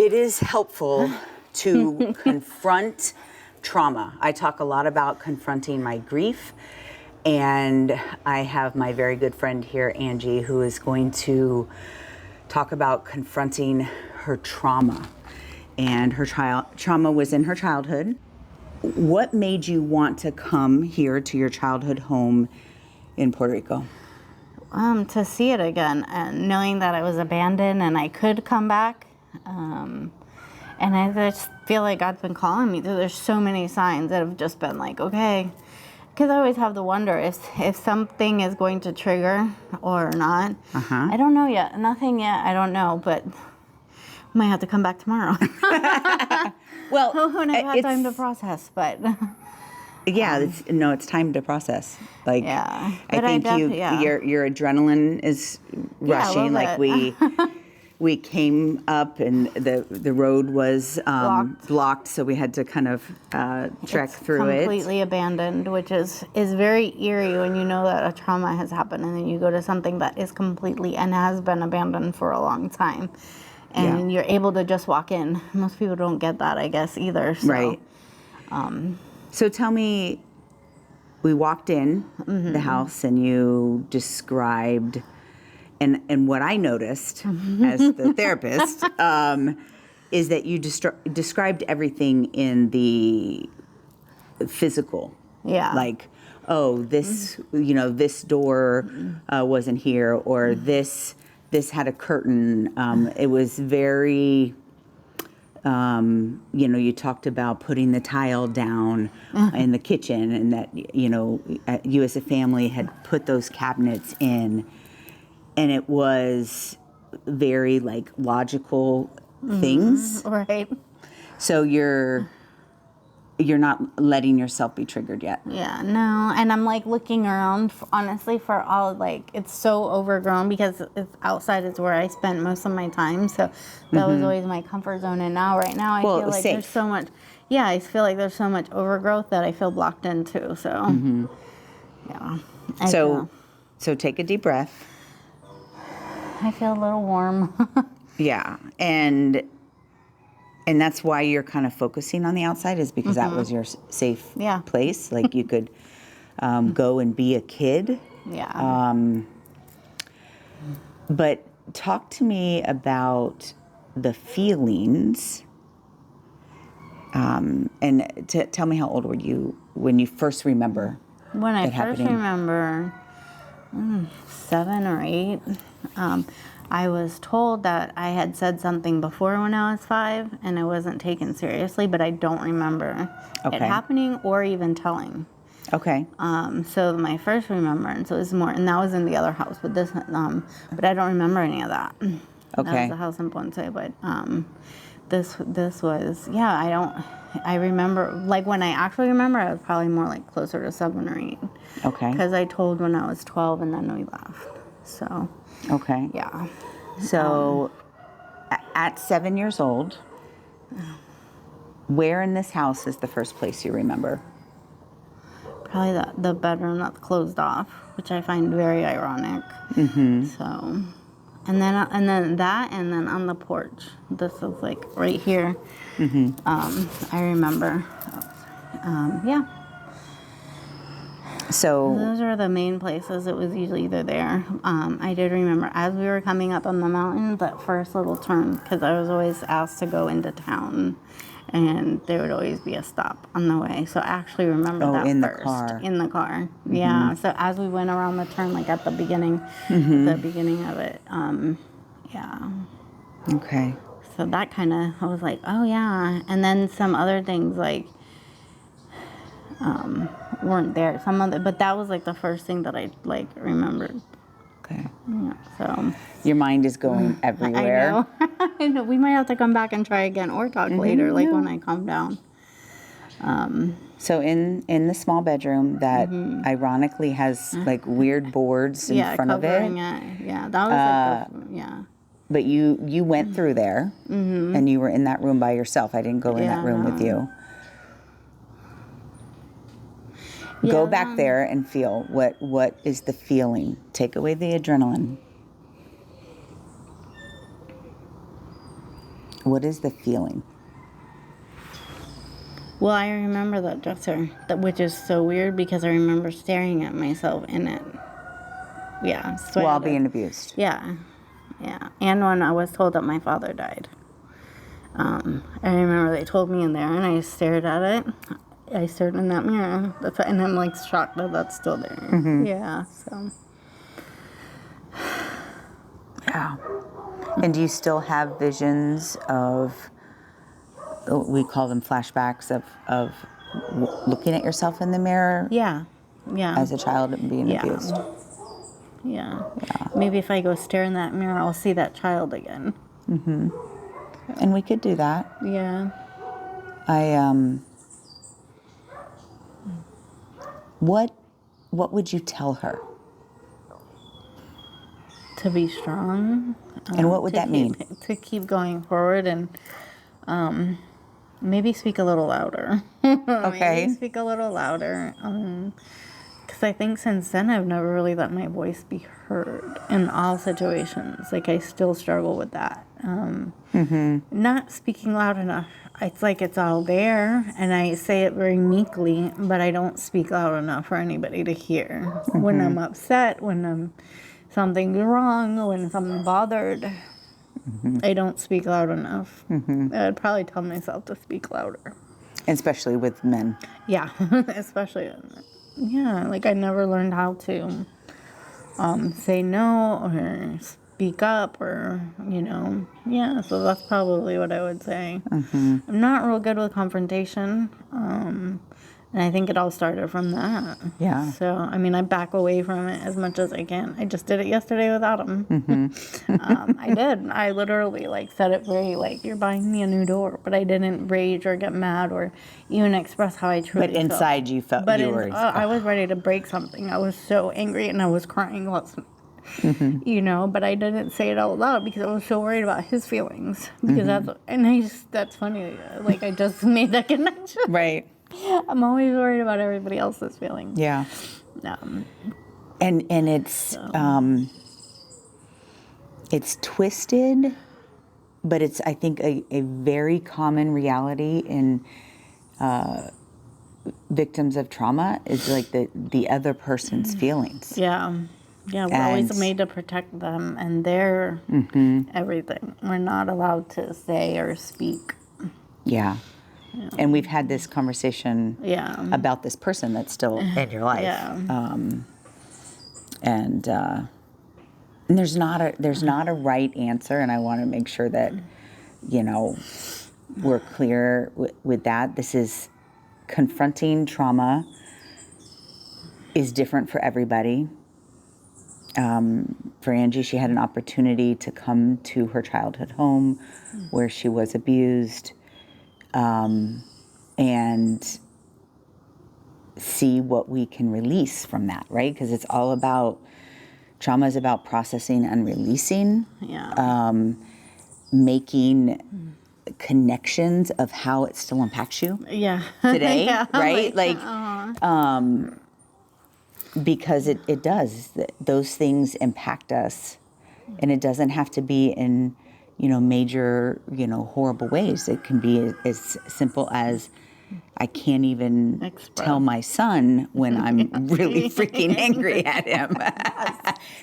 it is helpful to confront trauma. I talk a lot about confronting my grief, and I have my very good friend here, Angie, who is going to talk about confronting her trauma. And her trauma was in her childhood. What made you want to come here to your childhood home in Puerto Rico? To see it again, and knowing that I was abandoned and I could come back. And I just feel like God's been calling me. There's so many signs that have just been like, okay. Because I always have the wonder if something is going to trigger or not. I don't know yet. Nothing yet. I don't know, but might have to come back tomorrow. Well, when I've had time to process, but yeah, it's time to process. Like, yeah, I think your adrenaline is rushing. Like we came up and the road was blocked, so we had to kind of trek through it. Completely abandoned, which is very eerie when you know that a trauma has happened and then you go to something that is completely and has been abandoned for a long time. And you're able to just walk in. Most people don't get that, I guess, either. So. Right. So tell me, we walked in the house and you described, and what I noticed as the therapist is that you described everything in the physical. Yeah. Like, oh, this, this door wasn't here, or this had a curtain. It was very, you talked about putting the tile down in the kitchen, and that, you as a family had put those cabinets in, and it was very like logical things. Right. So you're not letting yourself be triggered yet. Yeah, no. And I'm like looking around, honestly, for all, like, it's so overgrown because it's outside is where I spent most of my time. So that was always my comfort zone. And right now I feel like there's so much, I feel like there's so much overgrowth that I feel blocked into. So, yeah. So take a deep breath. I feel a little warm. Yeah. And that's why you're kind of focusing on the outside, is because that was your safe place. Like you could go and be a kid. Yeah. But talk to me about the feelings. And tell me, how old were you when you first remember? When I first remember, 7 or 8. I was told that I had said something before when I was 5, and it wasn't taken seriously, but I don't remember it happening or even telling. Okay. So my first remembrance was more, and that was in the other house, but but I don't remember any of that. Okay. That was the house in Ponce, but this was, I remember, like when I actually remember, I was probably more like closer to 7 or 8. Okay. Because I told when I was 12 and then we left, so. Okay. Yeah. So, at 7 years old, where in this house is the first place you remember? Probably the bedroom that's closed off, which I find very ironic. So, and then that, and then on the porch. This is like right here. I remember. Yeah. So those are the main places. It was usually either there. I did remember as we were coming up on the mountain, that first little turn, because I was always asked to go into town, and there would always be a stop on the way. So I actually remember that in first. The car. In the car. Yeah. So as we went around the turn, like at the beginning, of it, yeah. Okay. So that kind of, I was like, oh yeah. And then some other things like weren't there. But that was like the first thing that I like remembered. Okay. Yeah, so your mind is going everywhere. I know. I know. We might have to come back and try again or talk later, like when I calm down. So in the small bedroom that ironically has like weird boards in front of it. Yeah, that was But you went through there, and you were in that room by yourself. I didn't go in that room with you. Go back there and feel what is the feeling. Take away the adrenaline. What is the feeling? Well, I remember that dresser, which is so weird because I remember staring at myself in it. Yeah. So While being abused. Yeah. Yeah. And when I was told that my father died. I remember they told me in there, and I stared at it. I stared in that mirror. And I'm like shocked that that's still there. Mm-hmm. Yeah. So. Yeah. And do you still have visions of, we call them flashbacks of looking at yourself in the mirror? Yeah. Yeah. As a child and being abused? Yeah. Maybe if I go stare in that mirror, I'll see that child again. Mm-hmm. And we could do that. Yeah. What would you tell her? To be strong. And what would that mean? To keep going forward and maybe speak a little louder. Okay. Maybe speak a little louder. Because I think since then I've never really let my voice be heard in all situations. Like I still struggle with that. Not speaking loud enough. It's like it's all there, and I say it very meekly, but I don't speak loud enough for anybody to hear. When I'm upset, when something's wrong, when I'm bothered, I don't speak loud enough. I'd probably tell myself to speak louder. Especially with men. Yeah, especially. Yeah, like I never learned how to say no or speak up or, yeah, so that's probably what I would say. I'm not real good with confrontation, and I think it all started from that. Yeah. So, I back away from it as much as I can. I just did it yesterday without him. I did. I literally, said it very, you're buying me a new door, but I didn't rage or get mad or even express how I truly But felt. inside you felt But you were... I was ready to break something. I was so angry and I was crying but I didn't say it out loud because I was so worried about his feelings. Because that's funny. I just made that connection. Right. I'm always worried about everybody else's feelings. Yeah. And it's twisted, but it's, I think, a very common reality in victims of trauma is the other person's feelings. Yeah. Yeah, we're always made to protect them and their everything. We're not allowed to say or speak. Yeah. And we've had this conversation about this person that's still in your life. Yeah. And there's not a right answer, and I want to make sure that, we're clear with that. This is confronting trauma is different for everybody. For Angie, she had an opportunity to come to her childhood home where she was abused and see what we can release from that, right? Because it's all about, trauma is about processing and releasing, making connections of how it still impacts you today, right? Because it does. Those things impact us, and it doesn't have to be in, major, horrible ways. It can be as simple as I can't even tell my son when I'm really freaking angry at him.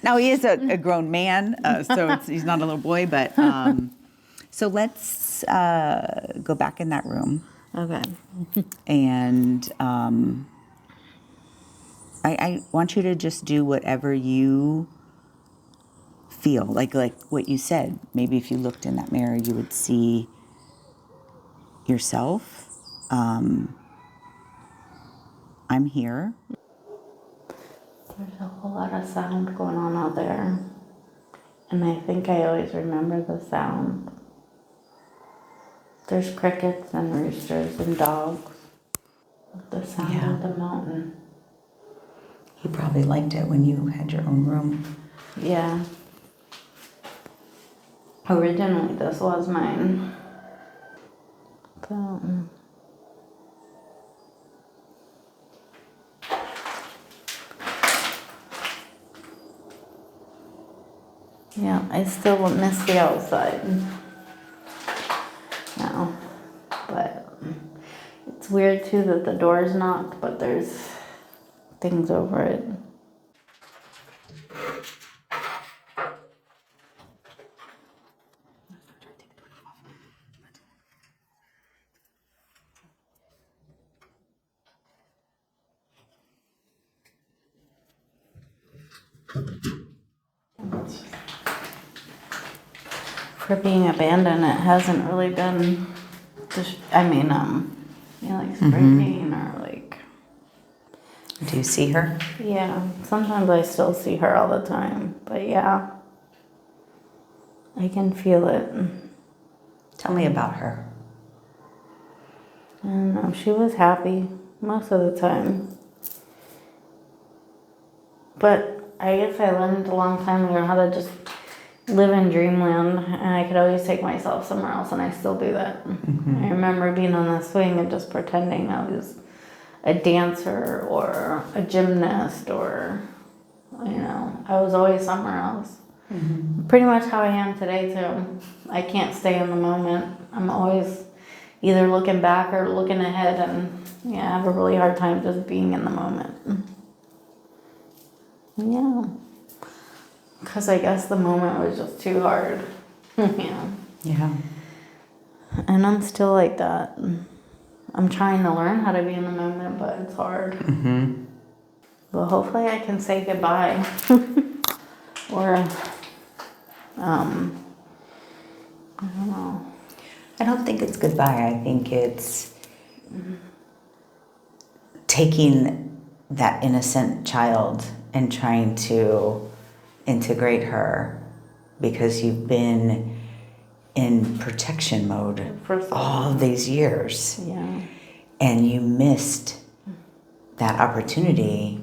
Now he is a grown man, so he's not a little boy, but so let's go back in that room. Okay. And I want you to just do whatever you feel, like what you said. Maybe if you looked in that mirror, you would see yourself. I'm here. There's a whole lot of sound going on out there. And I think I always remember the sound. There's crickets and roosters and dogs. The sound of the mountain. You probably liked it when you had your own room. Yeah. Originally, this was mine. So... yeah, I still miss the outside. weird too that the door's knocked, but there's things over it. For being abandoned, it hasn't really been, just, like spray paint or like. Do you see her? Yeah, sometimes I still see her all the time, but yeah, I can feel it. Tell me about her. I don't know, she was happy most of the time. But I guess I learned a long time ago how to just live in dreamland, and I could always take myself somewhere else, and I still do that. I remember being on the swing and just pretending I was a dancer or a gymnast, or, I was always somewhere else. Pretty much how I am today too. I can't stay in the moment. I'm always either looking back or looking ahead, and I have a really hard time just being in the moment. Yeah. Because I guess the moment was just too hard. Yeah. And I'm still like that. I'm trying to learn how to be in the moment, but it's hard. But hopefully I can say goodbye. Or, I don't know. I don't think it's goodbye. I think it's taking that innocent child and trying to integrate her, because you've been in protection mode For so all long. these years, Yeah. and you missed that opportunity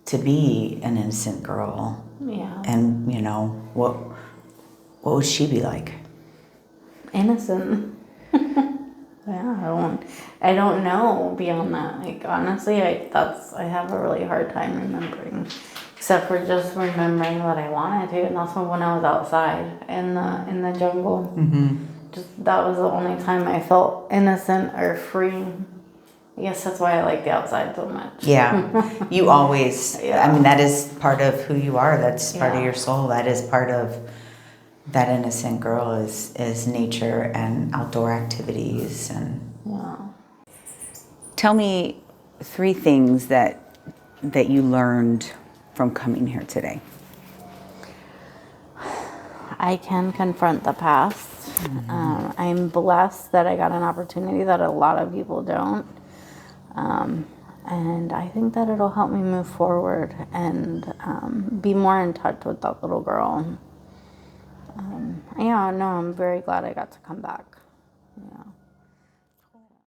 to be an innocent girl. Yeah. And what would she be like? Innocent. Yeah, I don't know beyond that. Like, honestly, I have a really hard time remembering, except for just remembering that I wanted to, and that's when I was outside in the jungle. Just that was the only time I felt innocent or free. I guess that's why I like the outside so much. Yeah, you always. Yeah. I mean, that is part of who you are. That's part of Yeah. your soul. That is part of that innocent girl is nature and outdoor activities. And Yeah. tell me 3 things that you learned from coming here today. I can confront the past. I'm blessed that I got an opportunity that a lot of people don't. And I think that it'll help me move forward and be more in touch with that little girl. I'm very glad I got to come back. Yeah.